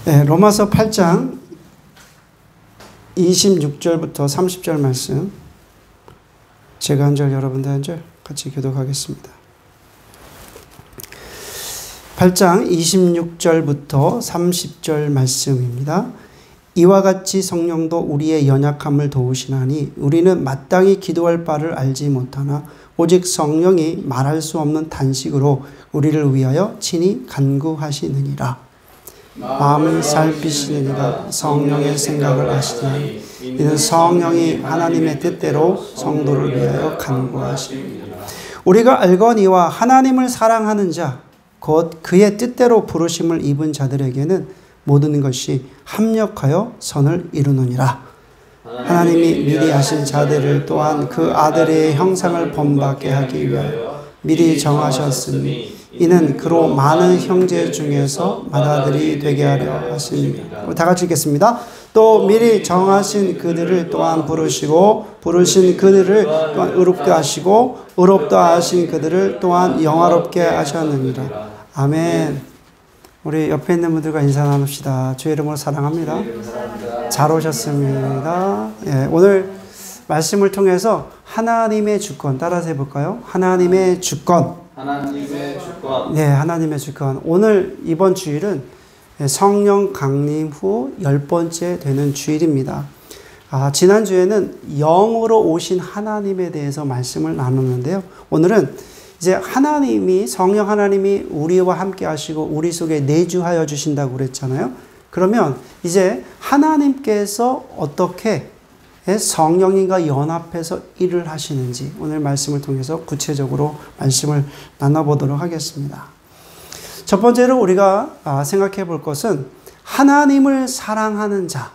네, 로마서 8장 26절부터 30절 말씀, 제가 한 절 여러분들 한 절 같이 교독하겠습니다. 8장 26절부터 30절 말씀입니다. 이와 같이 성령도 우리의 연약함을 도우시나니 우리는 마땅히 기도할 바를 알지 못하나 오직 성령이 말할 수 없는 단식으로 우리를 위하여 친히 간구하시느니라. 마음을 살피시느니라. 성령의 생각을 아시나니 이는 성령이 하나님의 뜻대로 성도를 위하여 간구하시느니라. 우리가 알거니와 하나님을 사랑하는 자 곧 그의 뜻대로 부르심을 입은 자들에게는 모든 것이 합력하여 선을 이루느니라. 하나님이 미리 하신 자들을 또한 그 아들의 형상을 본받게 하기 위하여 미리 정하셨으니 이는 그로 많은 형제 중에서 맏아들이 되게 하려 하심이라. 다 같이 읽겠습니다. 또 미리 정하신 그들을 또한 부르시고 부르신 그들을 또한 의롭게 하시고 의롭다 하신 그들을 또한 영화롭게 하셨느니라. 아멘. 우리 옆에 있는 분들과 인사 나눕시다. 주의 이름으로 사랑합니다. 잘 오셨습니다. 예, 오늘 말씀을 통해서 하나님의 주권 따라서 해볼까요? 하나님의 주권. 하나님의 주권. 네, 하나님의 주권. 오늘 이번 주일은 성령 강림 후 10번째 되는 주일입니다. 지난주에는 영으로 오신 하나님에 대해서 말씀을 나눴는데요. 오늘은 이제 하나님이, 성령 하나님이 우리와 함께 하시고 우리 속에 내주하여 주신다고 그랬잖아요. 그러면 이제 하나님께서 어떻게 성령님과 연합해서 일을 하시는지 오늘 말씀을 통해서 구체적으로 말씀을 나눠보도록 하겠습니다. 첫 번째로 우리가 생각해 볼 것은 하나님을 사랑하는 자.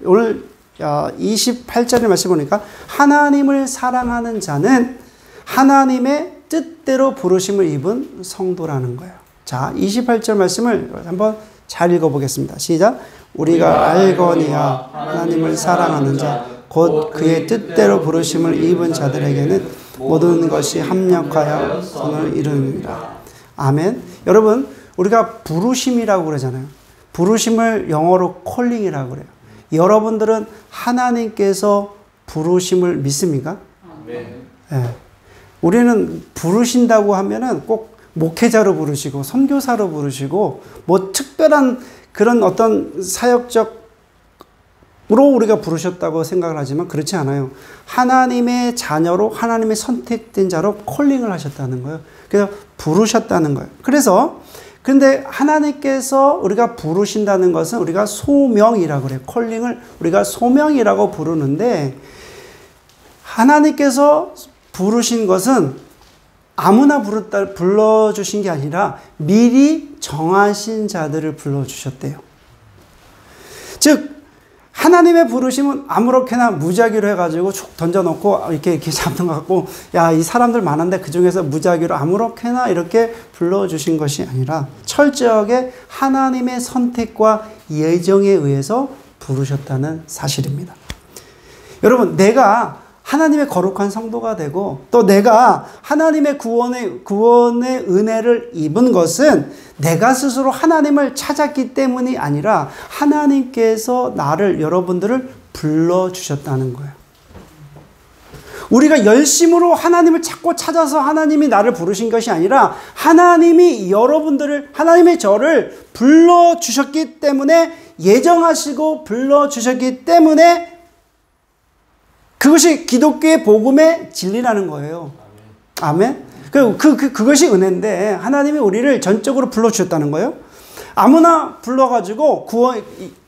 오늘 28절의 말씀 보니까 하나님을 사랑하는 자는 하나님의 뜻대로 부르심을 입은 성도라는 거예요. 자, 28절 말씀을 한번 잘 읽어보겠습니다. 시작. 우리가 알거니와 하나님을 사랑하는 자 곧 그의 뜻대로 부르심을 입은 자들에게는 모든 것이 합력하여 선을 이루느니라. 아멘. 여러분, 우리가 부르심이라고 그러잖아요. 부르심을 영어로 콜링이라고 그래요. 여러분들은 하나님께서 부르심을 믿습니까? 아멘. 네. 우리는 부르신다고 하면은 꼭 목회자로 부르시고 선교사로 부르시고 뭐 특별한 그런 어떤 사역적으로 우리가 부르셨다고 생각을 하지만 그렇지 않아요. 하나님의 자녀로 하나님의 선택된 자로 콜링을 하셨다는 거예요. 그래서 부르셨다는 거예요. 그래서 근데 하나님께서 우리가 부르신다는 것은 우리가 소명이라고 그래요. 콜링을 우리가 소명이라고 부르는데 하나님께서 부르신 것은 아무나 불러주신 게 아니라 미리 정하신 자들을 불러주셨대요. 즉 하나님의 부르심은 아무렇게나 무작위로 해가지고 쭉 던져놓고 이렇게 잡는 것 같고 야, 이 사람들 많은데 그중에서 무작위로 아무렇게나 이렇게 불러주신 것이 아니라 철저하게 하나님의 선택과 예정에 의해서 부르셨다는 사실입니다. 여러분, 내가 하나님의 거룩한 성도가 되고 또 내가 하나님의 구원의 은혜를 입은 것은 내가 스스로 하나님을 찾았기 때문이 아니라 하나님께서 여러분들을 불러주셨다는 거예요. 우리가 열심으로 하나님을 찾고 찾아서 하나님이 나를 부르신 것이 아니라 하나님이 하나님의 저를 불러주셨기 때문에 예정하시고 불러주셨기 때문에 그것이 기독교의 복음의 진리라는 거예요. 아멘. 그것이 은혜인데 하나님이 우리를 전적으로 불러주셨다는 거예요. 아무나 불러가지고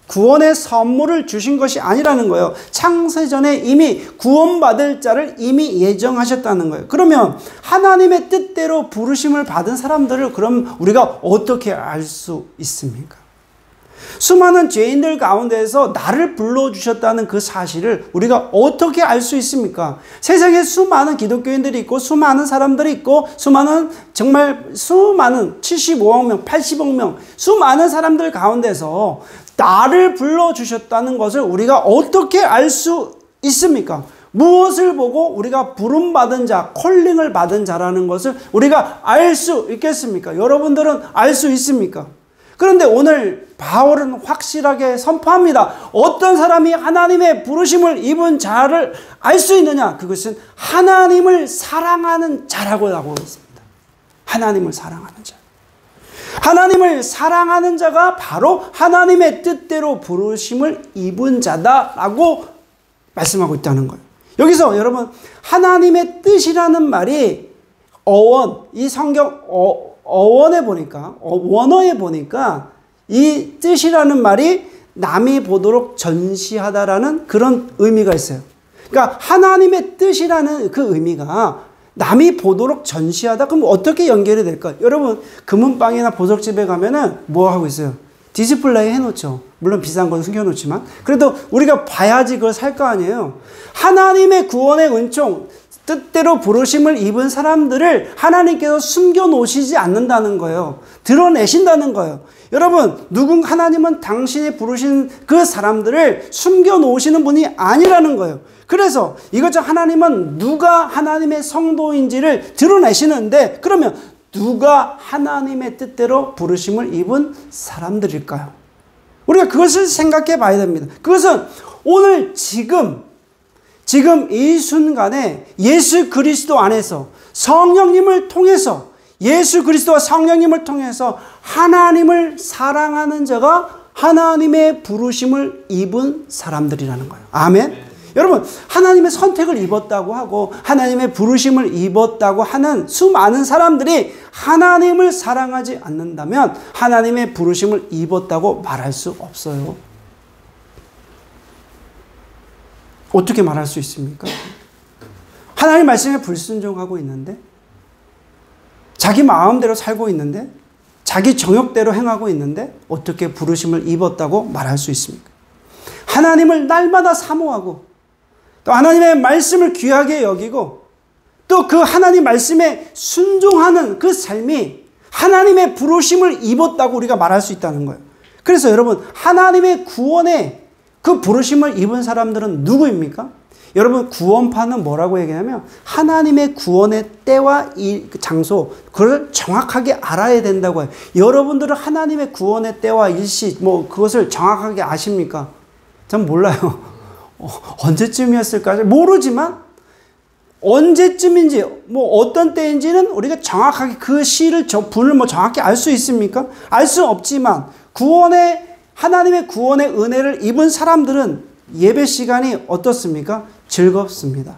구원의 선물을 주신 것이 아니라는 거예요. 창세전에 이미 구원받을 자를 이미 예정하셨다는 거예요. 그러면 하나님의 뜻대로 부르심을 받은 사람들을 그럼 우리가 어떻게 알 수 있습니까? 수많은 죄인들 가운데에서 나를 불러주셨다는 그 사실을 우리가 어떻게 알 수 있습니까? 세상에 수많은 기독교인들이 있고 수많은 사람들이 있고 정말 수많은 75억 명, 80억 명 수많은 사람들 가운데서 나를 불러주셨다는 것을 우리가 어떻게 알 수 있습니까? 무엇을 보고 우리가 부름받은 자, 콜링을 받은 자라는 것을 우리가 알 수 있겠습니까? 여러분들은 알 수 있습니까? 그런데 오늘 바울은 확실하게 선포합니다. 어떤 사람이 하나님의 부르심을 입은 자를 알 수 있느냐? 그것은 하나님을 사랑하는 자라고 하고 있습니다. 하나님을 사랑하는 자. 하나님을 사랑하는 자가 바로 하나님의 뜻대로 부르심을 입은 자다라고 말씀하고 있다는 거예요. 여기서 여러분 하나님의 뜻이라는 말이 어원, 이 성경 어원에 보니까 원어에 보니까 이 뜻이라는 말이 남이 보도록 전시하다라는 그런 의미가 있어요. 그러니까 하나님의 뜻이라는 그 의미가 남이 보도록 전시하다. 그럼 어떻게 연결이 될까요? 여러분 금은방이나 보석집에 가면은 뭐 하고 있어요? 디스플레이 해놓죠. 물론 비싼 건 숨겨놓지만 그래도 우리가 봐야지 그걸 살 거 아니에요. 하나님의 구원의 은총 뜻대로 부르심을 입은 사람들을 하나님께서 숨겨놓으시지 않는다는 거예요. 드러내신다는 거예요. 여러분 하나님은 당신이 부르신 그 사람들을 숨겨놓으시는 분이 아니라는 거예요. 그래서 이것저 하나님은 누가 하나님의 성도인지를 드러내시는데 그러면 누가 하나님의 뜻대로 부르심을 입은 사람들일까요? 우리가 그것을 생각해 봐야 됩니다. 그것은 오늘 지금 이 순간에 예수 그리스도 안에서 성령님을 통해서 예수 그리스도와 성령님을 통해서 하나님을 사랑하는 자가 하나님의 부르심을 입은 사람들이라는 거예요. 아멘. 여러분 하나님의 선택을 입었다고 하고 하나님의 부르심을 입었다고 하는 수많은 사람들이 하나님을 사랑하지 않는다면 하나님의 부르심을 입었다고 말할 수 없어요. 어떻게 말할 수 있습니까? 하나님 말씀에 불순종하고 있는데 자기 마음대로 살고 있는데 자기 정욕대로 행하고 있는데 어떻게 부르심을 입었다고 말할 수 있습니까? 하나님을 날마다 사모하고 또 하나님의 말씀을 귀하게 여기고 또 그 하나님 말씀에 순종하는 그 삶이 하나님의 부르심을 입었다고 우리가 말할 수 있다는 거예요. 그래서 여러분 하나님의 구원에 그 부르심을 입은 사람들은 누구입니까? 여러분 구원파는 뭐라고 얘기하냐면 하나님의 구원의 때와 이 장소 그걸 정확하게 알아야 된다고 해요. 여러분들은 하나님의 구원의 때와 일시 그것을 정확하게 아십니까? 전 몰라요. 언제쯤이었을까? 모르지만 언제쯤인지 어떤 때인지는 우리가 정확하게 그 시를 분을 정확히 알 수 있습니까? 알 수 없지만 하나님의 구원의 은혜를 입은 사람들은 예배 시간이 어떻습니까? 즐겁습니다.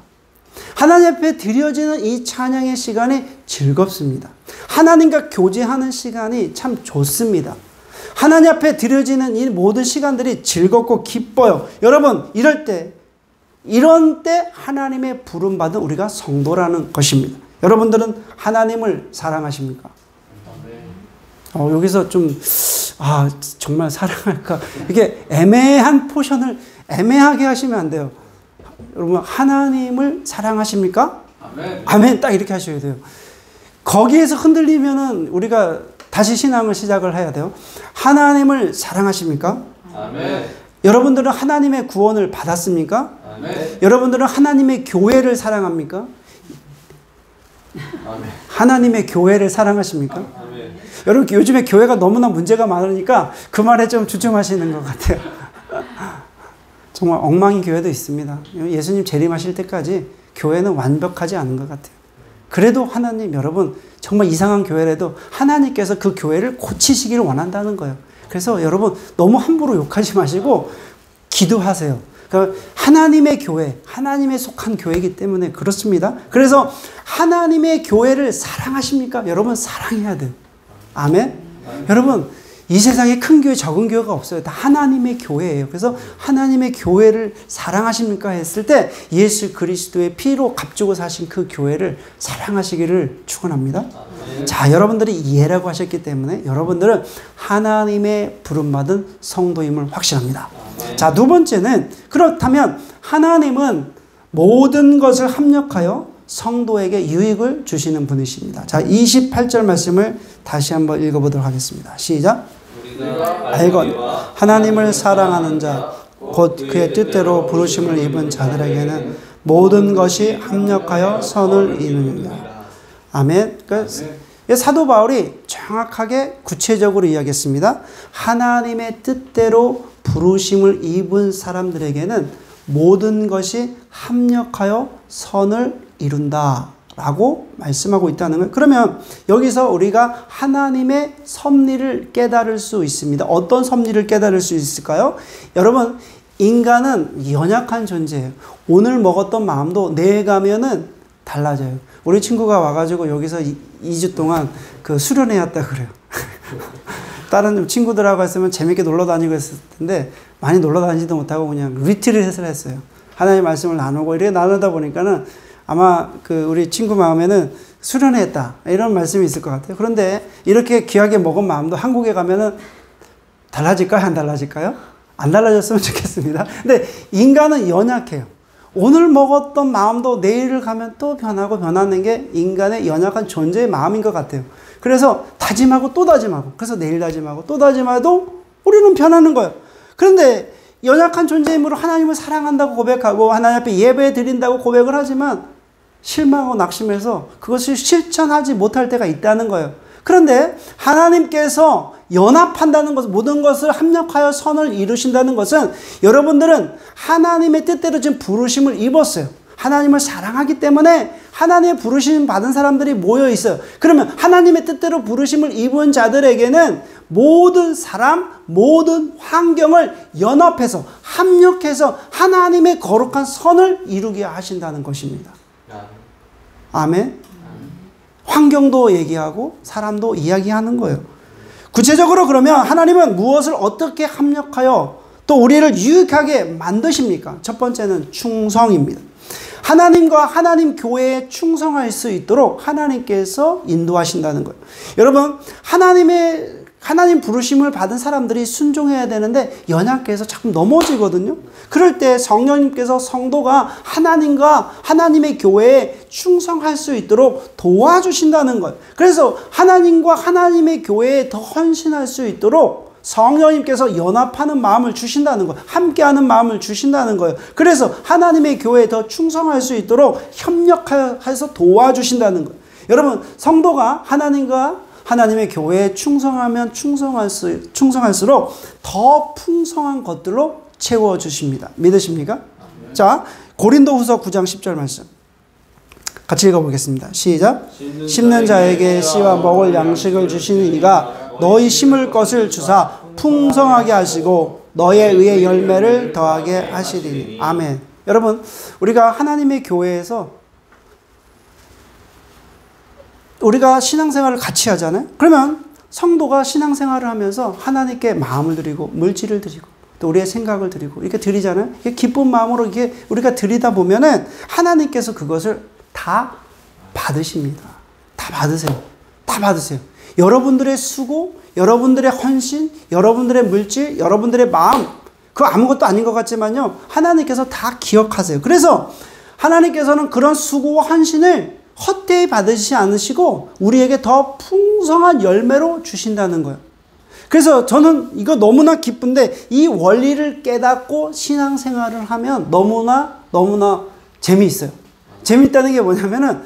하나님 앞에 드려지는 이 찬양의 시간이 즐겁습니다. 하나님과 교제하는 시간이 참 좋습니다. 하나님 앞에 드려지는 이 모든 시간들이 즐겁고 기뻐요. 여러분 이런 때 하나님의 부름받은 우리가 성도라는 것입니다. 여러분들은 하나님을 사랑하십니까? 여기서 좀 정말 사랑할까? 이게 애매한 포션을 애매하게 하시면 안 돼요. 여러분 하나님을 사랑하십니까? 아멘. 아멘. 딱 이렇게 하셔야 돼요. 거기에서 흔들리면은 우리가 다시 신앙을 시작을 해야 돼요. 하나님을 사랑하십니까? 아멘. 여러분들은 하나님의 구원을 받았습니까? 아멘. 여러분들은 하나님의 교회를 사랑합니까? 아멘. 하나님의 교회를 사랑하십니까? 아멘. 여러분 요즘에 교회가 너무나 문제가 많으니까 그 말에 좀 주춤하시는 것 같아요. 정말 엉망인 교회도 있습니다. 예수님 재림하실 때까지 교회는 완벽하지 않은 것 같아요. 그래도 하나님 여러분 정말 이상한 교회라도 하나님께서 그 교회를 고치시기를 원한다는 거예요. 그래서 여러분 너무 함부로 욕하지 마시고 기도하세요. 그러니까 하나님의 교회, 하나님에 속한 교회이기 때문에 그렇습니다. 그래서 하나님의 교회를 사랑하십니까? 여러분 사랑해야 돼요. 아멘? 여러분 이 세상에 큰 교회, 적은 교회가 없어요. 다 하나님의 교회예요. 그래서 하나님의 교회를 사랑하십니까? 했을 때 예수 그리스도의 피로 값주고 사신 그 교회를 사랑하시기를 축원합니다. 자, 여러분들이 이해라고 하셨기 때문에 여러분들은 하나님의 부름받은 성도임을 확신합니다. 자, 두 번째는 그렇다면 하나님은 모든 것을 합력하여 성도에게 유익을 주시는 분이십니다. 자, 28절 말씀을 다시 한번 읽어보도록 하겠습니다. 시작. 알거니와 하나님을 사랑하는 자 곧 그의 뜻대로 부르심을 입은 자들에게는 모든 것이 합력하여 선을 이루느니라. 아멘. 그러니까 사도 바울이 정확하게 구체적으로 이야기했습니다. 하나님의 뜻대로 부르심을 입은 사람들에게는 모든 것이 합력하여 선을 이룬다 라고 말씀하고 있다는 거예요. 그러면 여기서 우리가 하나님의 섭리를 깨달을 수 있습니다. 어떤 섭리를 깨달을 수 있을까요? 여러분, 인간은 연약한 존재예요. 오늘 먹었던 마음도 내일 가면은 달라져요. 우리 친구가 와가지고 여기서 2주 동안 그 수련회 했다 그래요. 다른 친구들하고 했으면 재밌게 놀러 다니고 했을 텐데 많이 놀러 다니지도 못하고 그냥 리트릿을 했어요. 하나님의 말씀을 나누고 이렇게 나누다 보니까는 아마 그 우리 친구 마음에는 수련회 했다 이런 말씀이 있을 것 같아요. 그런데 이렇게 귀하게 먹은 마음도 한국에 가면은 달라질까요? 안 달라질까요? 안 달라졌으면 좋겠습니다. 근데 인간은 연약해요. 오늘 먹었던 마음도 내일을 가면 또 변하고 변하는 게 인간의 연약한 존재의 마음인 것 같아요. 그래서 다짐하고 또 다짐하고, 그래서 내일 다짐하고 또 다짐해도 우리는 변하는 거예요. 그런데 연약한 존재이므로 하나님을 사랑한다고 고백하고 하나님 앞에 예배 드린다고 고백을 하지만 실망하고 낙심해서 그것을 실천하지 못할 때가 있다는 거예요. 그런데 하나님께서 연합한다는 것은, 모든 것을 합력하여 선을 이루신다는 것은 여러분들은 하나님의 뜻대로 지금 부르심을 입었어요. 하나님을 사랑하기 때문에 하나님의 부르심 받은 사람들이 모여 있어요. 그러면 하나님의 뜻대로 부르심을 입은 자들에게는 모든 사람, 모든 환경을 연합해서 합력해서 하나님의 거룩한 선을 이루게 하신다는 것입니다. 아멘. 환경도 얘기하고 사람도 이야기하는 거예요. 구체적으로 그러면 하나님은 무엇을 어떻게 합력하여 또 우리를 유익하게 만드십니까? 첫 번째는 충성입니다. 하나님과 하나님 교회에 충성할 수 있도록 하나님께서 인도하신다는 거예요. 여러분, 하나님 부르심을 받은 사람들이 순종해야 되는데 연약해서 자꾸 넘어지거든요. 그럴 때 성령님께서 성도가 하나님과 하나님의 교회에 충성할 수 있도록 도와주신다는 거예요. 그래서 하나님과 하나님의 교회에 더 헌신할 수 있도록 성령님께서 연합하는 마음을 주신다는 거예요. 함께하는 마음을 주신다는 거예요. 그래서 하나님의 교회에 더 충성할 수 있도록 협력해서 도와주신다는 거예요. 여러분, 성도가 하나님과 하나님의 교회에 충성하면 충성할수록 더 풍성한 것들로 채워주십니다. 믿으십니까? 자, 고린도후서 9장 10절 말씀 같이 읽어보겠습니다. 시작. 심는 자에게 씨와 먹을 양식을 주시는 이가 너희 심을 것을 주사 풍성하게 하시고 너의 의의 열매를 더하게 하시리니. 아멘. 여러분, 우리가 하나님의 교회에서 우리가 신앙생활을 같이 하잖아요. 그러면 성도가 신앙생활을 하면서 하나님께 마음을 드리고 물질을 드리고 또 우리의 생각을 드리고 이렇게 드리잖아요. 이게 기쁜 마음으로 이게 우리가 드리다 보면은 하나님께서 그것을 다 받으십니다. 다 받으세요. 다 받으세요. 여러분들의 수고, 여러분들의 헌신, 여러분들의 물질, 여러분들의 마음, 그거 아무것도 아닌 것 같지만요, 하나님께서 다 기억하세요. 그래서 하나님께서는 그런 수고와 헌신을 헛되이 받으시지 않으시고 우리에게 더 풍성한 열매로 주신다는 거예요. 그래서 저는 이거 너무나 기쁜데 이 원리를 깨닫고 신앙생활을 하면 너무나 재미있어요. 재미있다는 게 뭐냐면은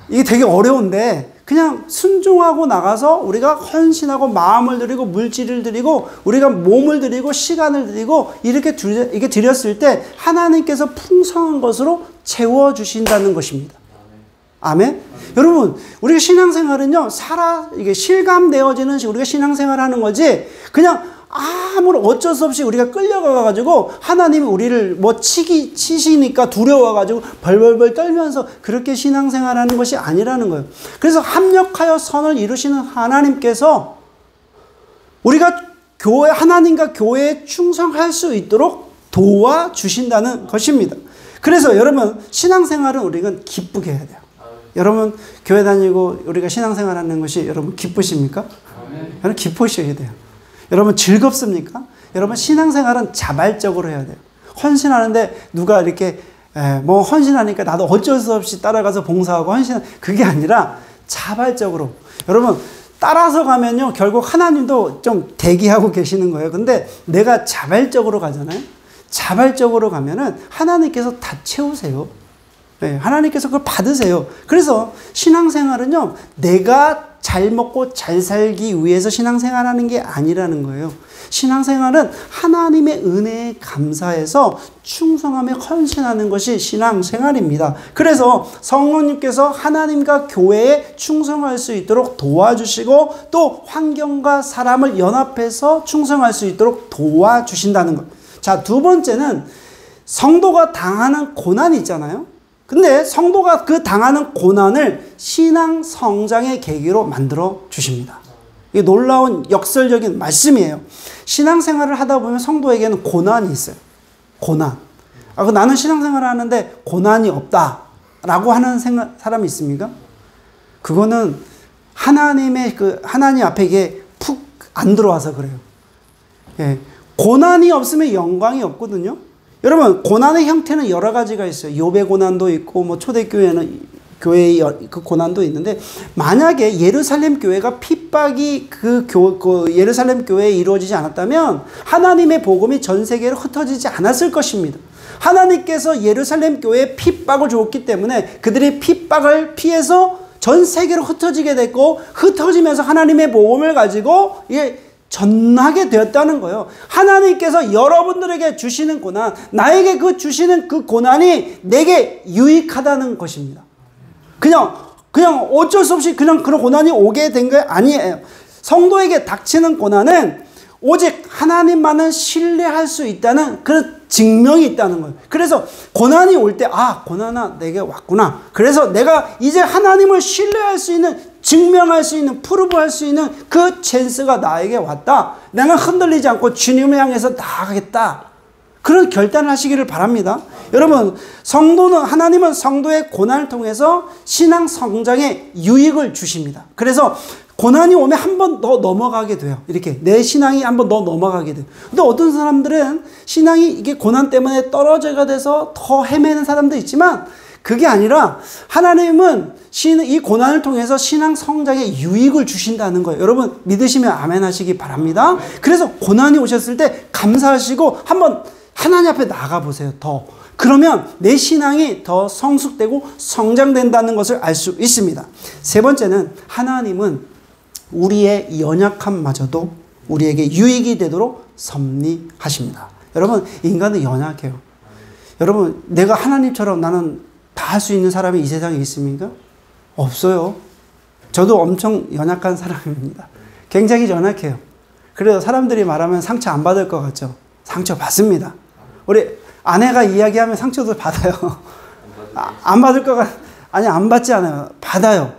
이게 되게 어려운데 그냥 순종하고 나가서 우리가 헌신하고 마음을 드리고 물질을 드리고 우리가 몸을 드리고 시간을 드리고 이렇게 드렸을 때 하나님께서 풍성한 것으로 채워주신다는 것입니다. 아멘? 여러분, 우리가 신앙생활은요, 이게 실감되어지는 우리가 신앙생활 하는 거지, 그냥 아무런 어쩔 수 없이 우리가 끌려가가지고 하나님이 우리를 뭐 치시니까 두려워가지고 벌벌벌 떨면서 그렇게 신앙생활 하는 것이 아니라는 거예요. 그래서 합력하여 선을 이루시는 하나님께서 우리가 하나님과 교회에 충성할 수 있도록 도와주신다는 것입니다. 그래서 여러분, 신앙생활은 우리가 기쁘게 해야 돼요. 여러분, 교회 다니고 우리가 신앙생활 하는 것이 여러분 기쁘십니까? 여러분, 기쁘셔야 돼요. 여러분, 즐겁습니까? 여러분, 신앙생활은 자발적으로 해야 돼요. 헌신하는데 누가 이렇게 뭐 헌신하니까 나도 어쩔 수 없이 따라가서 봉사하고 그게 아니라 자발적으로. 여러분, 따라서 가면요, 결국 하나님도 좀 대기하고 계시는 거예요. 근데 내가 자발적으로 가잖아요. 자발적으로 가면은 하나님께서 다 채우세요. 네, 하나님께서 그걸 받으세요. 그래서 신앙생활은요, 내가 잘 먹고 잘 살기 위해서 신앙생활하는 게 아니라는 거예요. 신앙생활은 하나님의 은혜에 감사해서 충성하며 헌신하는 것이 신앙생활입니다. 그래서 성령님께서 하나님과 교회에 충성할 수 있도록 도와주시고 또 환경과 사람을 연합해서 충성할 수 있도록 도와주신다는 것. 자, 두 번째는 성도가 당하는 고난이 있잖아요. 근데 성도가 그 당하는 고난을 신앙 성장의 계기로 만들어 주십니다. 이게 놀라운 역설적인 말씀이에요. 신앙생활을 하다 보면 성도에게는 고난이 있어요. 고난. 나는 신앙생활을 하는데 고난이 없다라고 하는 사람이 있습니까? 그거는 하나님 앞에 이게 푹 안 들어와서 그래요. 예. 고난이 없으면 영광이 없거든요. 여러분, 고난의 형태는 여러 가지가 있어요. 욥의 고난도 있고, 뭐 초대교회는 교회의 그 고난도 있는데, 만약에 예루살렘 교회가 핍박이 그 예루살렘 교회에 이루어지지 않았다면 하나님의 복음이 전 세계로 흩어지지 않았을 것입니다. 하나님께서 예루살렘 교회에 핍박을 주었기 때문에 그들이 핍박을 피해서 전 세계로 흩어지게 됐고, 흩어지면서 하나님의 복음을 가지고 전하게 되었다는 거예요. 하나님께서 여러분들에게 주시는 고난, 나에게 주시는 그 고난이 내게 유익하다는 것입니다. 그냥 어쩔 수 없이 그냥 그런 고난이 오게 된 게 아니에요. 성도에게 닥치는 고난은 오직 하나님만은 신뢰할 수 있다는 그런 증명이 있다는 거예요. 그래서 고난이 올 때, 고난아 내게 왔구나. 그래서 내가 이제 하나님을 신뢰할 수 있는, 증명할 수 있는, 프루브할 수 있는 그 찬스가 나에게 왔다. 나는 흔들리지 않고 주님을 향해서 나아가겠다. 그런 결단을 하시기를 바랍니다. 여러분, 하나님은 성도의 고난을 통해서 신앙 성장에 유익을 주십니다. 그래서 고난이 오면 한 번 더 넘어가게 돼요. 이렇게 내 신앙이 한 번 더 넘어가게 돼요. 근데 어떤 사람들은 신앙이 이게 고난 때문에 떨어져가 돼서 더 헤매는 사람도 있지만, 그게 아니라 하나님은 이 고난을 통해서 신앙 성장에 유익을 주신다는 거예요. 여러분 믿으시면 아멘 하시기 바랍니다. 그래서 고난이 오셨을 때 감사하시고 한번 하나님 앞에 나가보세요. 그러면 내 신앙이 더 성숙되고 성장된다는 것을 알 수 있습니다. 세 번째는 하나님은 우리의 연약함마저도 우리에게 유익이 되도록 섭리하십니다. 여러분, 인간은 연약해요. 여러분, 내가 하나님처럼 나는 다 할 수 있는 사람이 이 세상에 있습니까? 없어요. 저도 엄청 연약한 사람입니다. 굉장히 연약해요. 그래서 사람들이 말하면 상처 안 받을 것 같죠? 상처 받습니다. 우리 아내가 이야기하면 상처도 받아요. 안 받을 것 아니, 안 받지 않아요. 받아요.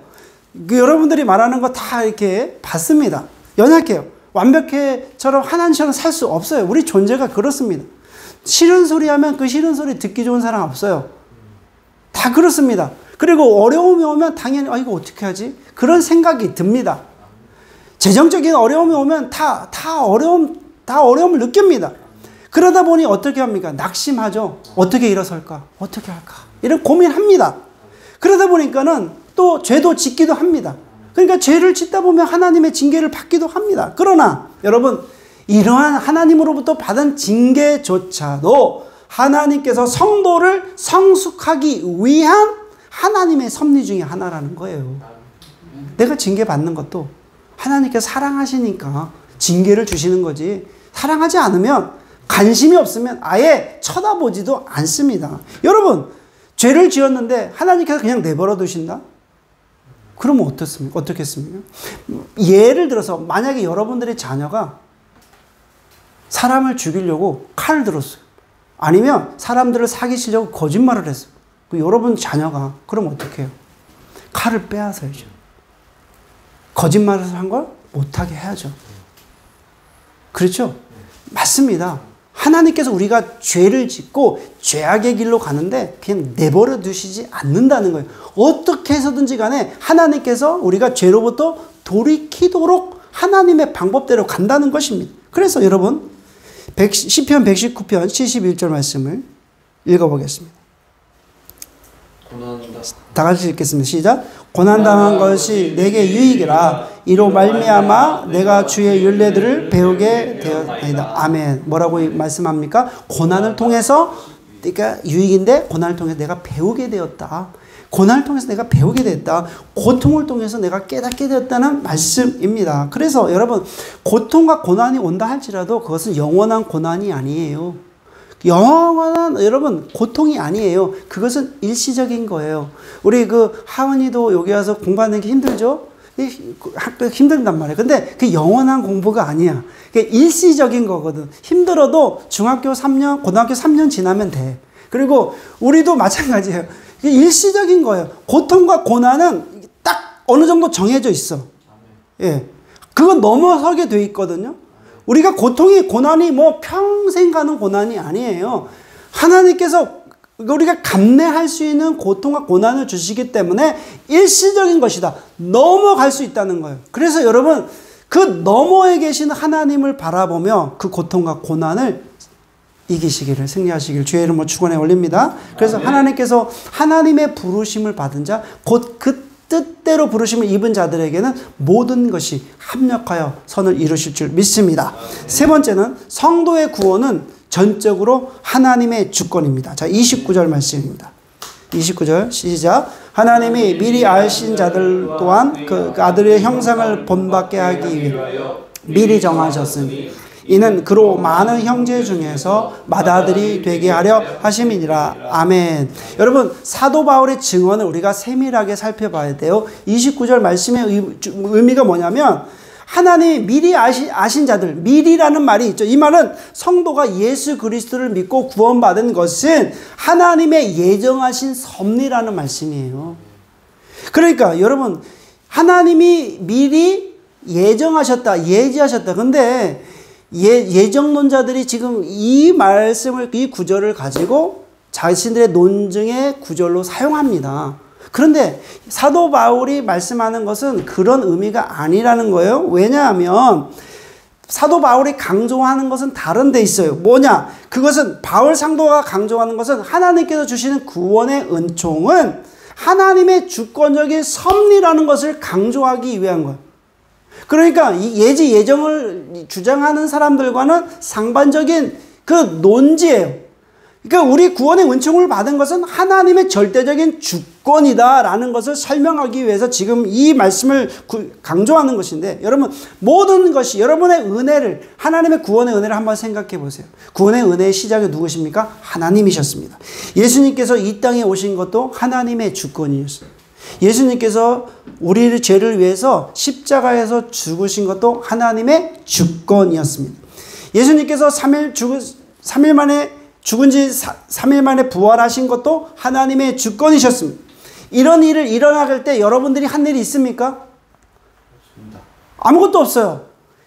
여러분들이 말하는 거 다 이렇게 받습니다. 연약해요. 완벽해처럼 하나님처럼 살 수 없어요. 우리 존재가 그렇습니다. 싫은 소리 하면 그 싫은 소리 듣기 좋은 사람 없어요. 다 그렇습니다. 그리고 어려움이 오면 당연히 이거 어떻게 하지? 그런 생각이 듭니다. 재정적인 어려움이 오면 다 어려움을 느낍니다. 그러다 보니 어떻게 합니까? 낙심하죠. 어떻게 일어설까? 어떻게 할까? 이런 고민합니다. 그러다 보니까는 또 죄도 짓기도 합니다. 그러니까 죄를 짓다 보면 하나님의 징계를 받기도 합니다. 그러나 여러분, 이러한 하나님으로부터 받은 징계조차도 하나님께서 성도를 성숙하기 위한 하나님의 섭리 중에 하나라는 거예요. 내가 징계받는 것도 하나님께서 사랑하시니까 징계를 주시는 거지, 사랑하지 않으면, 관심이 없으면 아예 쳐다보지도 않습니다. 여러분, 죄를 지었는데 하나님께서 그냥 내버려 두신다? 그러면 어떻겠습니까? 예를 들어서 만약에 여러분들의 자녀가 사람을 죽이려고 칼을 들었어요. 아니면 사람들을 사기치려고 거짓말을 했어요. 여러분 자녀가 그럼 어떻게 해요? 칼을 빼앗아야죠. 거짓말을 한 걸 못하게 해야죠. 그렇죠? 맞습니다. 하나님께서 우리가 죄를 짓고 죄악의 길로 가는데 그냥 내버려 두시지 않는다는 거예요. 어떻게 해서든지 간에 하나님께서 우리가 죄로부터 돌이키도록 하나님의 방법대로 간다는 것입니다. 그래서 여러분, 시편 119편 71절 말씀을 읽어보겠습니다. 다 같이 읽겠습니다. 시작. 고난당한 것이 내게 유익이라. 이로 말미암아 내가 주의 율례들을 배우게 되었나이다. 아멘. 뭐라고 말씀합니까? 고난을 통해서 그러니까 유익인데 고난을 통해서 내가 배우게 되었다. 고난을 통해서 내가 배우게 됐다. 고통을 통해서 내가 깨닫게 되었다는 말씀입니다. 그래서 여러분 고통과 고난이 온다 할지라도 그것은 영원한 고난이 아니에요. 영원한 여러분 고통이 아니에요. 그것은 일시적인 거예요. 우리 그 하은이도 여기 와서 공부하는 게 힘들죠? 학교 힘든단 말이에요. 근데 그 영원한 공부가 아니야. 그게 일시적인 거거든. 힘들어도 중학교 3년, 고등학교 3년 지나면 돼. 그리고 우리도 마찬가지예요. 이게 일시적인 거예요. 고통과 고난은 딱 어느 정도 정해져 있어. 예. 그건 넘어서게 돼 있거든요. 우리가 고난이 뭐 평생 가는 고난이 아니에요. 하나님께서 우리가 감내할 수 있는 고통과 고난을 주시기 때문에 일시적인 것이다. 넘어갈 수 있다는 거예요. 그래서 여러분 그 너머에 계신 하나님을 바라보며 그 고통과 고난을 이기시기를 승리하시기를 주의 이름으로 축원해 올립니다. 그래서 하나님께서 하나님의 부르심을 받은 자 곧 그 뜻대로 부르심을 입은 자들에게는 모든 것이 합력하여 선을 이루실 줄 믿습니다. 세 번째는 성도의 구원은 전적으로 하나님의 주권입니다. 자, 29절 말씀입니다. 29절 시작. 하나님이 미리 아신 자들 또한 그 아들의 형상을 본받게 하기 위해 미리 정하셨으니 이는 그로 많은 형제 중에서 맏아들이 되게 하려 하심이니라. 아멘. 여러분 사도 바울의 증언을 우리가 세밀하게 살펴봐야 돼요. 29절 말씀의 의미가 뭐냐면 하나님이 미리 아신 자들, 미리라는 말이 있죠. 이 말은 성도가 예수 그리스도를 믿고 구원받은 것은 하나님의 예정하신 섭리라는 말씀이에요. 그러니까 여러분 하나님이 미리 예정하셨다, 예지하셨다. 근데 예정론자들이 지금 이 말씀을, 이 구절을 가지고 자신들의 논증의 구절로 사용합니다. 그런데 사도 바울이 말씀하는 것은 그런 의미가 아니라는 거예요. 왜냐하면 사도 바울이 강조하는 것은 다른 데 있어요. 뭐냐? 그것은 바울 상도가 강조하는 것은 하나님께서 주시는 구원의 은총은 하나님의 주권적인 섭리라는 것을 강조하기 위한 거예요. 그러니까 이 예정을 주장하는 사람들과는 상반적인 그 논지예요. 그러니까 우리 구원의 은총을 받은 것은 하나님의 절대적인 주권이다라는 것을 설명하기 위해서 지금 이 말씀을 강조하는 것인데 여러분 모든 것이 여러분의 은혜를 하나님의 구원의 은혜를 한번 생각해 보세요. 구원의 은혜의 시작이 누구십니까? 하나님이셨습니다. 예수님께서 이 땅에 오신 것도 하나님의 주권이었어요. 예수님께서 우리의 죄를 위해서 십자가에서 죽으신 것도 하나님의 주권이었습니다. 예수님께서 3일 만에 죽은 지 3일 만에 부활하신 것도 하나님의 주권이셨습니다. 이런 일을 일어나갈 때 여러분들이 한 일이 있습니까? 아무것도 없어요.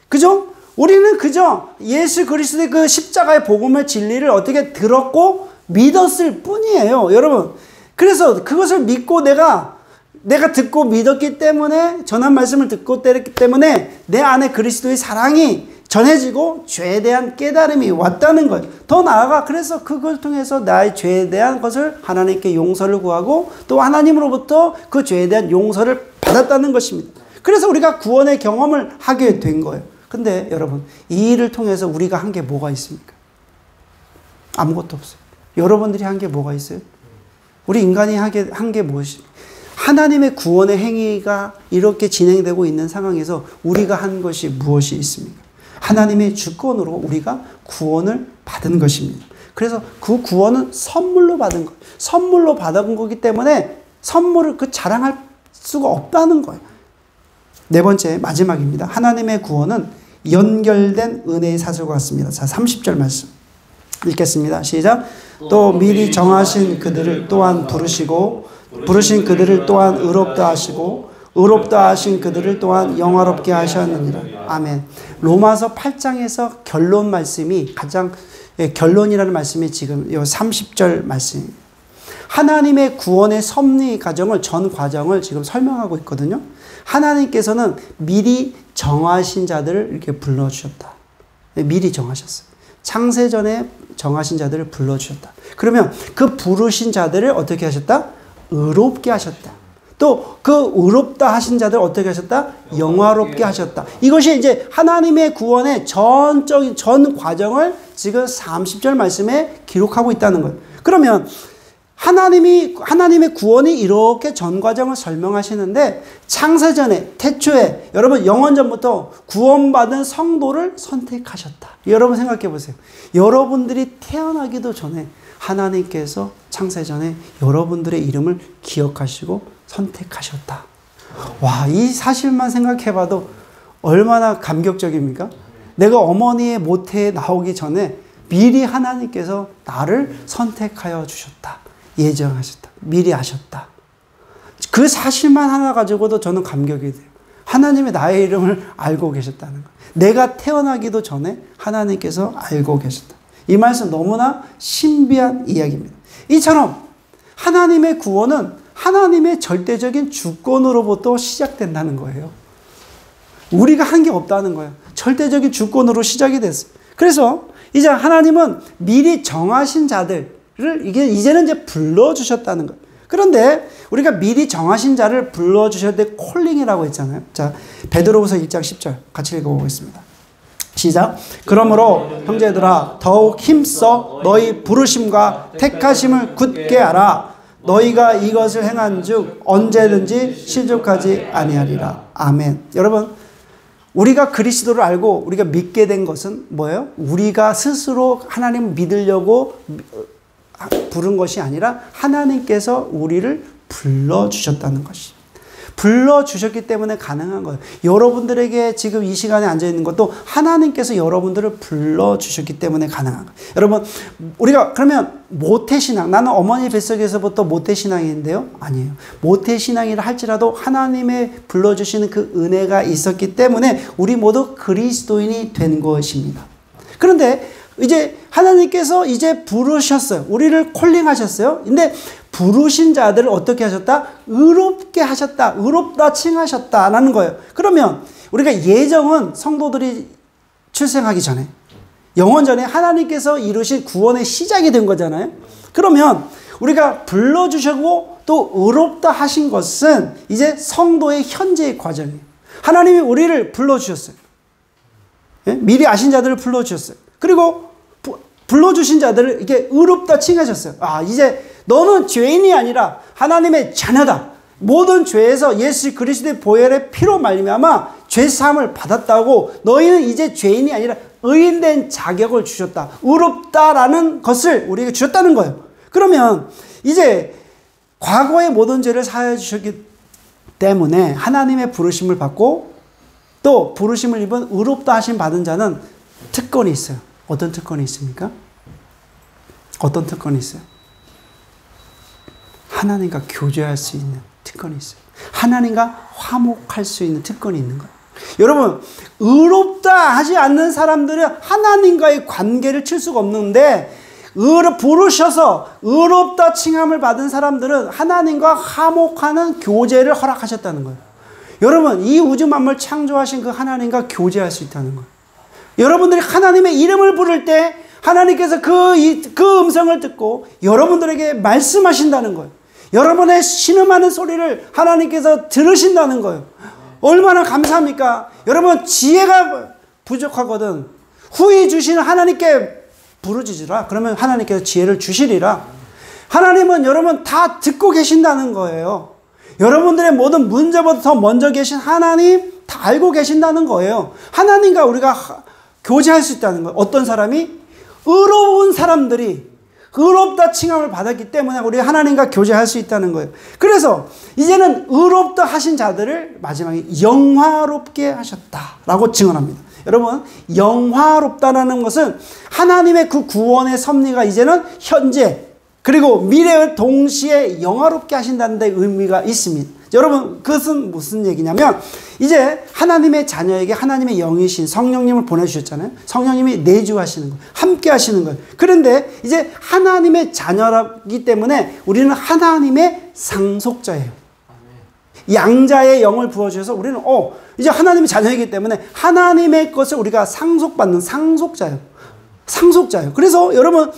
그죠? 우리는 그저 예수 그리스도의 그 십자가의 복음의 진리를 어떻게 들었고 믿었을 뿐이에요. 여러분. 그래서 그것을 믿고 내가 듣고 믿었기 때문에 전한 말씀을 듣고 때렸기 때문에 내 안에 그리스도의 사랑이 전해지고 죄에 대한 깨달음이 왔다는 거예요. 더 나아가 그래서 그걸 통해서 나의 죄에 대한 것을 하나님께 용서를 구하고 또 하나님으로부터 그 죄에 대한 용서를 받았다는 것입니다. 그래서 우리가 구원의 경험을 하게 된 거예요. 근데 여러분 이 일을 통해서 우리가 한 게 뭐가 있습니까? 아무것도 없어요. 여러분들이 한 게 뭐가 있어요? 우리 인간이 한 게 무엇입니까? 하나님의 구원의 행위가 이렇게 진행되고 있는 상황에서 우리가 한 것이 무엇이 있습니까? 하나님의 주권으로 우리가 구원을 받은 것입니다. 그래서 그 구원은 선물로 받은 거예요. 선물로 받은 거기 때문에 선물을 자랑할 수가 없다는 거예요. 네 번째 마지막입니다. 하나님의 구원은 연결된 은혜의 사슬과 같습니다. 자, 30절 말씀 읽겠습니다. 시작. 또 미리 정하신 그들을 또한 부르신 그들을 또한 의롭다 하시고 의롭다 하신 그들을 또한 영화롭게 하셨느니라. 아멘. 로마서 8장에서 결론 말씀이 결론이라는 말씀이 지금 이 30절 말씀입니다. 하나님의 구원의 섭리 과정을 전 과정을 지금 설명하고 있거든요. 하나님께서는 미리 정하신 자들을 이렇게 불러주셨다. 미리 정하셨어요. 창세전에 정하신 자들을 불러주셨다. 그러면 그 부르신 자들을 어떻게 하셨다? 의롭게 하셨다. 또 그 의롭다 하신 자들 어떻게 하셨다? 영화롭게 하셨다. 이것이 이제 하나님의 구원의 전 과정을 지금 30절 말씀에 기록하고 있다는 거예요. 그러면 하나님의 구원이 이렇게 전 과정을 설명하시는데 창세전에 태초에 여러분 영원전부터 구원받은 성도를 선택하셨다. 여러분 생각해 보세요. 여러분들이 태어나기도 전에 하나님께서 창세전에 여러분들의 이름을 기억하시고 선택하셨다. 와, 이 사실만 생각해 봐도 얼마나 감격적입니까? 내가 어머니의 모태에 나오기 전에 미리 하나님께서 나를 선택하여 주셨다. 예정하셨다. 미리 하셨다. 그 사실만 하나 가지고도 저는 감격이 돼요. 하나님이 나의 이름을 알고 계셨다는 거예요. 내가 태어나기도 전에 하나님께서 알고 계셨다. 이 말씀 너무나 신비한 이야기입니다. 이처럼 하나님의 구원은 하나님의 절대적인 주권으로부터 시작된다는 거예요. 우리가 한 게 없다는 거예요. 절대적인 주권으로 시작이 됐어요. 그래서 이제 하나님은 미리 정하신 자들을 이제는 이제 불러주셨다는 거예요. 그런데 우리가 미리 정하신 자를 불러주실 때 콜링이라고 했잖아요. 자, 베드로후서 1장 10절 같이 읽어보겠습니다. 시작. 그러므로 형제들아 더욱 힘써 너희 부르심과 택하심을 굳게 알아. 너희가 이것을 행한 즉 언제든지 실족하지 아니하리라. 아멘. 여러분, 우리가 그리스도를 알고 우리가 믿게 된 것은 뭐예요? 우리가 스스로 하나님을 믿으려고 부른 것이 아니라 하나님께서 우리를 불러주셨다는 것이. 불러주셨기 때문에 가능한 거예요. 여러분들에게 지금 이 시간에 앉아있는 것도 하나님께서 여러분들을 불러주셨기 때문에 가능한 거예요. 여러분, 우리가 그러면 모태신앙, 나는 어머니 뱃속에서부터 모태신앙인데요? 아니에요. 모태신앙이라 할지라도 하나님의 불러주시는 그 은혜가 있었기 때문에 우리 모두 그리스도인이 된 것입니다. 그런데 이제 하나님께서 이제 부르셨어요. 우리를 콜링하셨어요. 근데 부르신 자들을 어떻게 하셨다? 의롭게 하셨다. 의롭다 칭하셨다라는 거예요. 그러면 우리가 예정은 성도들이 출생하기 전에 영원 전에 하나님께서 이루신 구원의 시작이 된 거잖아요. 그러면 우리가 불러주시고 또 의롭다 하신 것은 이제 성도의 현재의 과정이에요. 하나님이 우리를 불러주셨어요. 예? 미리 아신 자들을 불러주셨어요. 그리고 불러주신 자들을 이렇게 의롭다 칭하셨어요. 아, 이제 너는 죄인이 아니라 하나님의 자녀다. 모든 죄에서 예수 그리스도의 보혈의 피로 말미암아 죄 사함을 받았다고 너희는 이제 죄인이 아니라 의인된 자격을 주셨다. 의롭다라는 것을 우리에게 주셨다는 거예요. 그러면 이제 과거의 모든 죄를 사하여 주셨기 때문에 하나님의 부르심을 받고 또 부르심을 입은 의롭다 하심 받은 자는 특권이 있어요. 어떤 특권이 있습니까? 어떤 특권이 있어요? 하나님과 교제할 수 있는 특권이 있어요. 하나님과 화목할 수 있는 특권이 있는 거예요. 여러분, 의롭다 하지 않는 사람들은 하나님과의 관계를 칠 수가 없는데 부르셔서 의롭다 칭함을 받은 사람들은 하나님과 화목하는 교제를 허락하셨다는 거예요. 여러분, 이 우주 만물 창조하신 그 하나님과 교제할 수 있다는 거예요. 여러분들이 하나님의 이름을 부를 때 하나님께서 그 음성을 듣고 여러분들에게 말씀하신다는 거예요. 여러분의 신음하는 소리를 하나님께서 들으신다는 거예요. 얼마나 감사합니까? 여러분, 지혜가 부족하거든 후히 주시는 하나님께 부르짖으라. 그러면 하나님께서 지혜를 주시리라. 하나님은 여러분 다 듣고 계신다는 거예요. 여러분들의 모든 문제보다 더 먼저 계신 하나님 다 알고 계신다는 거예요. 하나님과 우리가 교제할 수 있다는 거예요. 어떤 사람이? 의로운 사람들이 의롭다 칭함을 받았기 때문에 우리 하나님과 교제할 수 있다는 거예요. 그래서 이제는 의롭다 하신 자들을 마지막에 영화롭게 하셨다라고 증언합니다. 여러분, 영화롭다라는 것은 하나님의 그 구원의 섭리가 이제는 현재 그리고 미래를 동시에 영화롭게 하신다는 데 의미가 있습니다. 여러분, 그것은 무슨 얘기냐면 이제 하나님의 자녀에게 하나님의 영이신 성령님을 보내주셨잖아요. 성령님이 내주하시는 거예요. 함께 하시는 거예요. 그런데 이제 하나님의 자녀라기 때문에 우리는 하나님의 상속자예요. 양자의 영을 부어주셔서 우리는 이제 하나님의 자녀이기 때문에 하나님의 것을 우리가 상속받는 상속자예요. 상속자예요. 그래서 여러분,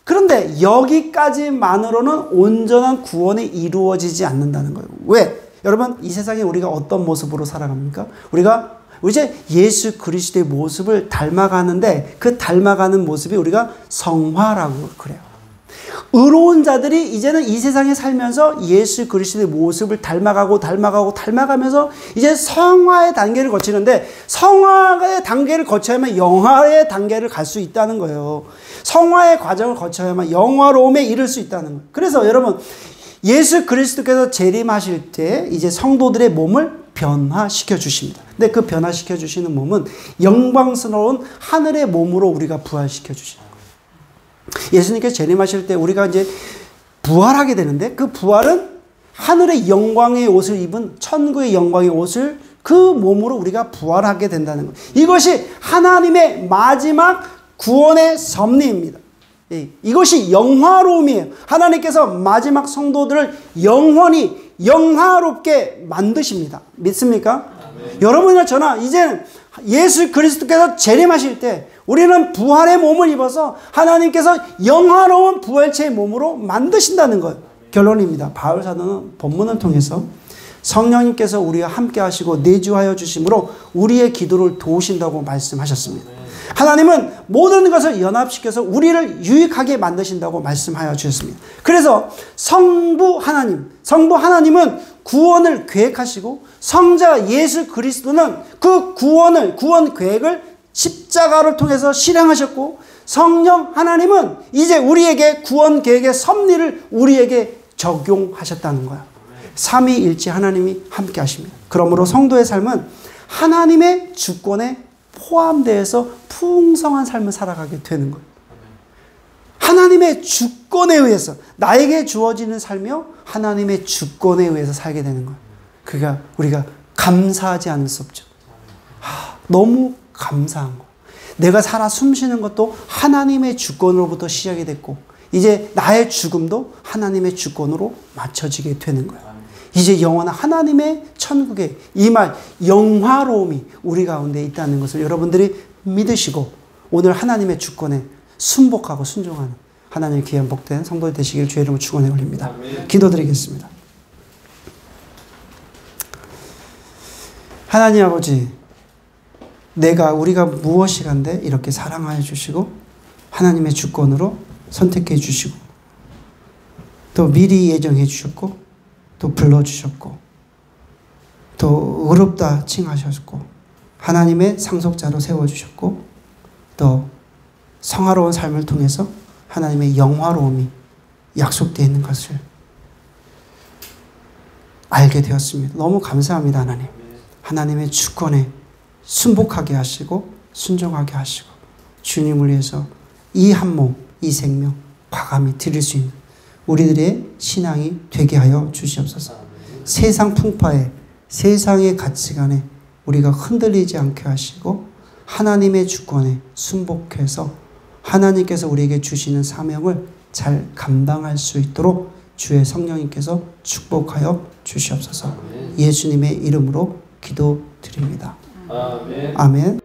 그런데 여기까지만으로는 온전한 구원이 이루어지지 않는다는 거예요. 왜? 여러분, 이 세상에 우리가 어떤 모습으로 살아갑니까? 우리가 이제 예수 그리스도의 모습을 닮아가는데 그 닮아가는 모습이 우리가 성화라고 그래요. 의로운 자들이 이제는 이 세상에 살면서 예수 그리스도의 모습을 닮아가면서 이제 성화의 단계를 거치는데, 성화의 단계를 거쳐야만 영화의 단계를 갈 수 있다는 거예요. 성화의 과정을 거쳐야만 영화로움에 이를 수 있다는 거예요. 그래서 여러분, 예수 그리스도께서 재림하실 때 이제 성도들의 몸을 변화시켜 주십니다. 근데 그 변화시켜 주시는 몸은 영광스러운 하늘의 몸으로 우리가 부활시켜 주시는 거예요. 예수님께서 재림하실 때 우리가 이제 부활하게 되는데, 그 부활은 하늘의 영광의 옷을 입은 천국의 영광의 옷을 그 몸으로 우리가 부활하게 된다는 거예요. 이것이 하나님의 마지막 구원의 섭리입니다. 이것이 영화로움이에요. 하나님께서 마지막 성도들을 영원히 영화롭게 만드십니다. 믿습니까? 여러분이나 저나 이제는 예수 그리스도께서 재림하실 때 우리는 부활의 몸을 입어서 하나님께서 영화로운 부활체의 몸으로 만드신다는 거예요. 결론입니다. 바울 사도는 본문을 통해서 성령님께서 우리와 함께 하시고 내주하여 주심으로 우리의 기도를 도우신다고 말씀하셨습니다. 하나님은 모든 것을 연합시켜서 우리를 유익하게 만드신다고 말씀하여 주셨습니다. 그래서 성부 하나님은 구원을 계획하시고, 성자 예수 그리스도는 그 구원 계획을 십자가를 통해서 실행하셨고, 성령 하나님은 이제 우리에게 구원 계획의 섭리를 우리에게 적용하셨다는 거예요. 삼위일체 하나님이 함께 하십니다. 그러므로 성도의 삶은 하나님의 주권에 포함되어서 풍성한 삶을 살아가게 되는 거예요. 하나님의 주권에 의해서 나에게 주어지는 삶이요, 하나님의 주권에 의해서 살게 되는 거예요. 그러니까 우리가 감사하지 않을 수 없죠. 너무 감사한 거. 내가 살아 숨쉬는 것도 하나님의 주권으로부터 시작이 됐고, 이제 나의 죽음도 하나님의 주권으로 맞춰지게 되는 거예요. 이제 영원한 하나님의 천국의 임할 영화로움이 우리 가운데 있다는 것을 여러분들이 믿으시고, 오늘 하나님의 주권에 순복하고 순종하는 하나님의 귀한 복된 성도들 되시길 주의 이름으로 축원해 올립니다. 기도드리겠습니다. 하나님 아버지, 우리가 무엇이 간데 이렇게 사랑하여 주시고 하나님의 주권으로 선택해 주시고, 또 미리 예정해 주셨고, 또 불러주셨고, 또 의롭다 칭하셨고, 하나님의 상속자로 세워주셨고, 또 성화로운 삶을 통해서 하나님의 영화로움이 약속되어 있는 것을 알게 되었습니다. 너무 감사합니다. 하나님. 하나님의 주권에 순복하게 하시고 순종하게 하시고, 주님을 위해서 이 한 몸, 이 생명 과감히 드릴 수 있는 우리들의 신앙이 되게 하여 주시옵소서. 세상 풍파에, 세상의 가치관에 우리가 흔들리지 않게 하시고, 하나님의 주권에 순복해서 하나님께서 우리에게 주시는 사명을 잘 감당할 수 있도록 주의 성령님께서 축복하여 주시옵소서. 예수님의 이름으로 기도드립니다. 아멘.